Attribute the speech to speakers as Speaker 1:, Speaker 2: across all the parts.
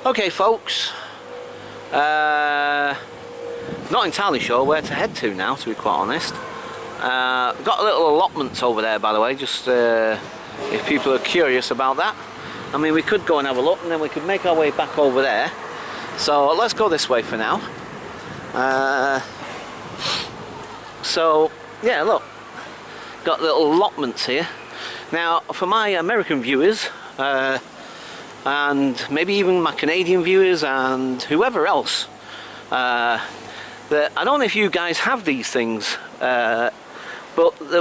Speaker 1: Okay folks, not entirely sure where to head to now, to be quite honest. We've got a little allotments over there, by the way, just if people are curious about that. I mean, we could go and have a look and then we could make our way back over there. So let's go this way for now. So yeah, look, got little allotments here. Now for my American viewers, and maybe even my Canadian viewers and whoever else, I don't know if you guys have these things, but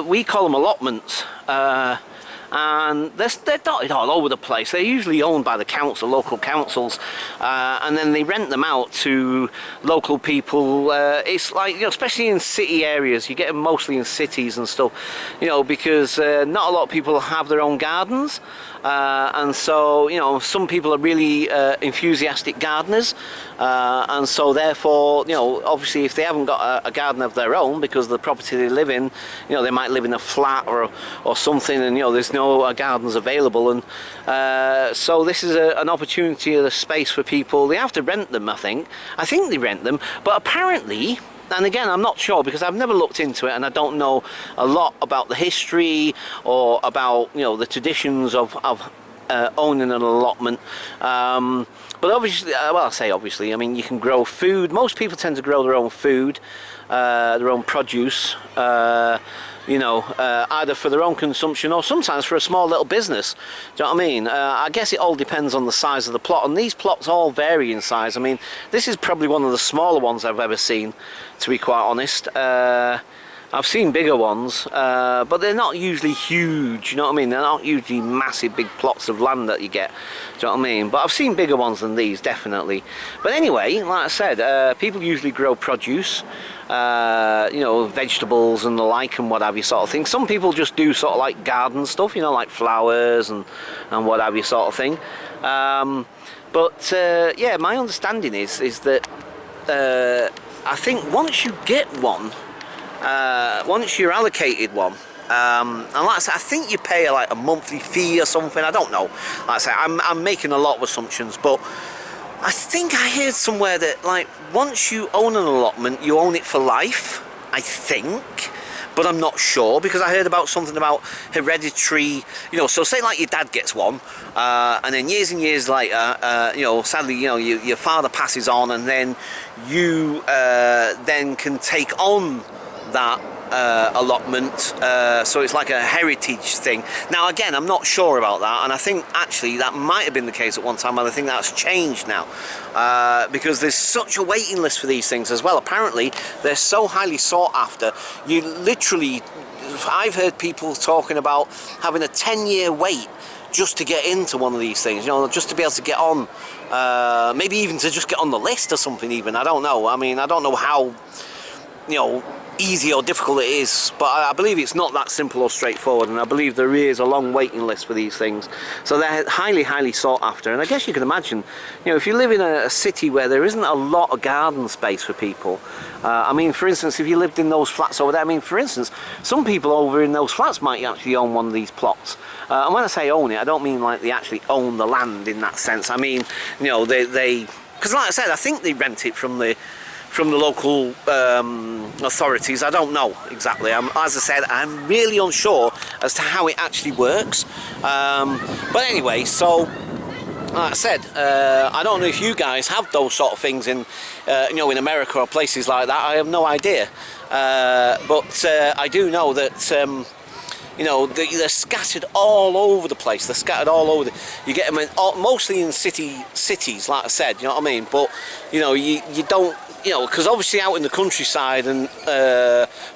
Speaker 1: we call them allotments, and they're dotted all over the place. They're usually owned by the council, local councils, and then they rent them out to local people. It's like, you know, especially in city areas, you get them mostly in cities and stuff, you know, because not a lot of people have their own gardens. And so, you know, some people are really enthusiastic gardeners, and so therefore, you know, obviously if they haven't got a garden of their own because of the property they live in, you know, they might live in a flat or something, and you know, there's no gardens available, and so this is an opportunity, a space for people. They have to rent them, I think they rent them, but apparently, and again, I'm not sure because I've never looked into it and I don't know a lot about the history or about, you know, the traditions of owning an allotment. But obviously, well, I say obviously, I mean, you can grow food. Most people tend to grow their own food, their own produce, you know, either for their own consumption or sometimes for a small little business. Do you know what I mean? I guess it all depends on the size of the plot, and these plots all vary in size. I mean, this is probably one of the smaller ones I've ever seen, to be quite honest. I've seen bigger ones, but they're not usually huge, you know what I mean? They're not usually massive big plots of land that you get, do you know what I mean? But I've seen bigger ones than these, definitely. But anyway, like I said, people usually grow produce, you know, vegetables and the like and what have you, sort of thing. Some people just do sort of like garden stuff, you know, like flowers and what have you, sort of thing. But yeah, my understanding is that I think once you get one, once you're allocated one, and like I say, I think you pay like a monthly fee or something, I don't know. Like I say, I'm making a lot of assumptions, but I think I heard somewhere that like once you own an allotment, you own it for life, I think, but I'm not sure, because I heard about something about hereditary, you know, so say like your dad gets one, and then years and years later, you know, sadly, you know, your father passes on, and then you then can take on that allotment, so it's like a heritage thing. Now again, I'm not sure about that, and I think actually that might have been the case at one time, and I think that's changed now, because there's such a waiting list for these things as well. Apparently they're so highly sought after. You literally, I've heard people talking about having a 10-year wait just to get into one of these things, you know, just to be able to get on, maybe even to just get on the list or something even, I don't know. I mean, I don't know how, you know, easy or difficult it is, but I believe it's not that simple or straightforward, and I believe there is a long waiting list for these things, so they're highly sought after. And I guess you can imagine, you know, if you live in a city where there isn't a lot of garden space for people, I mean, for instance, if you lived in those flats over there, I mean, for instance, some people over in those flats might actually own one of these plots, and when I say own it, I don't mean like they actually own the land in that sense. I mean, you know, they because like I said, I think they rent it from the local authorities. I don't know exactly. As I said, I'm really unsure as to how it actually works. But anyway, so like I said, I don't know if you guys have those sort of things in, you know, in America or places like that. I have no idea. But I do know that, you know, they're scattered all over the place. They're scattered all over. You get them in, mostly in cities, like I said. You know what I mean? But you know, you don't. You know, because obviously out in the countryside and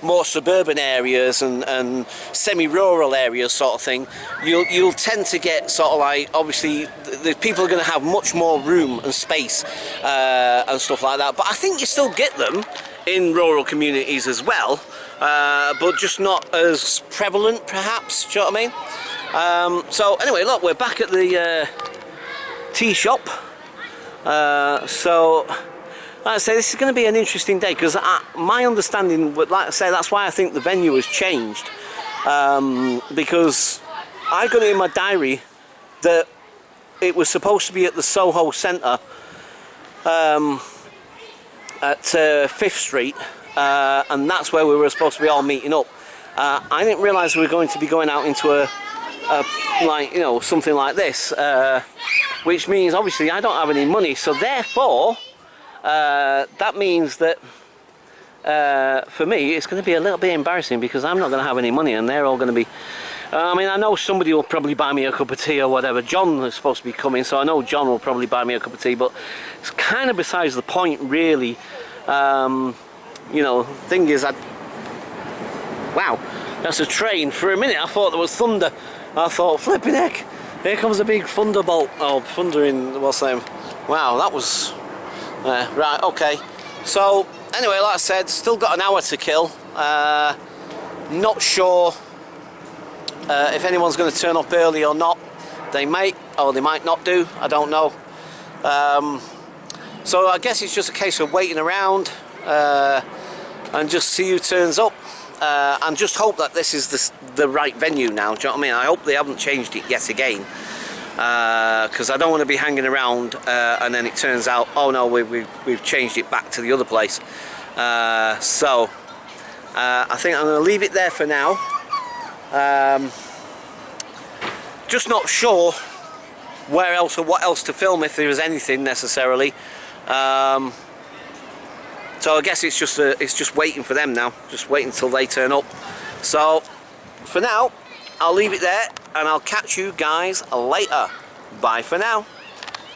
Speaker 1: more suburban areas and semi-rural areas, sort of thing, you'll tend to get sort of like, obviously the people are going to have much more room and space and stuff like that. But I think you still get them in rural communities as well, but just not as prevalent, perhaps. Do you know what I mean? So anyway, look, we're back at the tea shop. So. Like I say, this is going to be an interesting day, because my understanding, like I say, that's why I think the venue has changed, because I got it in my diary that it was supposed to be at the Soho Centre at 5th Street, and that's where we were supposed to be all meeting up. I didn't realise we were going to be going out into a like, you know, something like this, which means obviously I don't have any money, so therefore that means that for me it's going to be a little bit embarrassing, because I'm not going to have any money and they're all going to be, I mean, I know somebody will probably buy me a cup of tea or whatever. John is supposed to be coming, so I know John will probably buy me a cup of tea, but it's kind of besides the point, really. You know, thing is, wow, that's a train. For a minute I thought there was thunder. I thought, flipping heck, here comes a bing thunderbolt. Oh, thunder in, what's that? Wow, that was right, okay. So anyway, like I said, still got an hour to kill. Not sure if anyone's going to turn up early or not. They might, or they might not do, I don't know. So I guess it's just a case of waiting around and just see who turns up, and just hope that this is the right venue now. Do you know what I mean? I hope they haven't changed it yet again, because I don't want to be hanging around and then it turns out, oh no, we've changed it back to the other place. So I think I'm going to leave it there for now. Just not sure where else or what else to film, if there is anything necessarily. So I guess it's just waiting for them now. Just waiting until they turn up. So for now, I'll leave it there and I'll catch you guys later. Bye for now.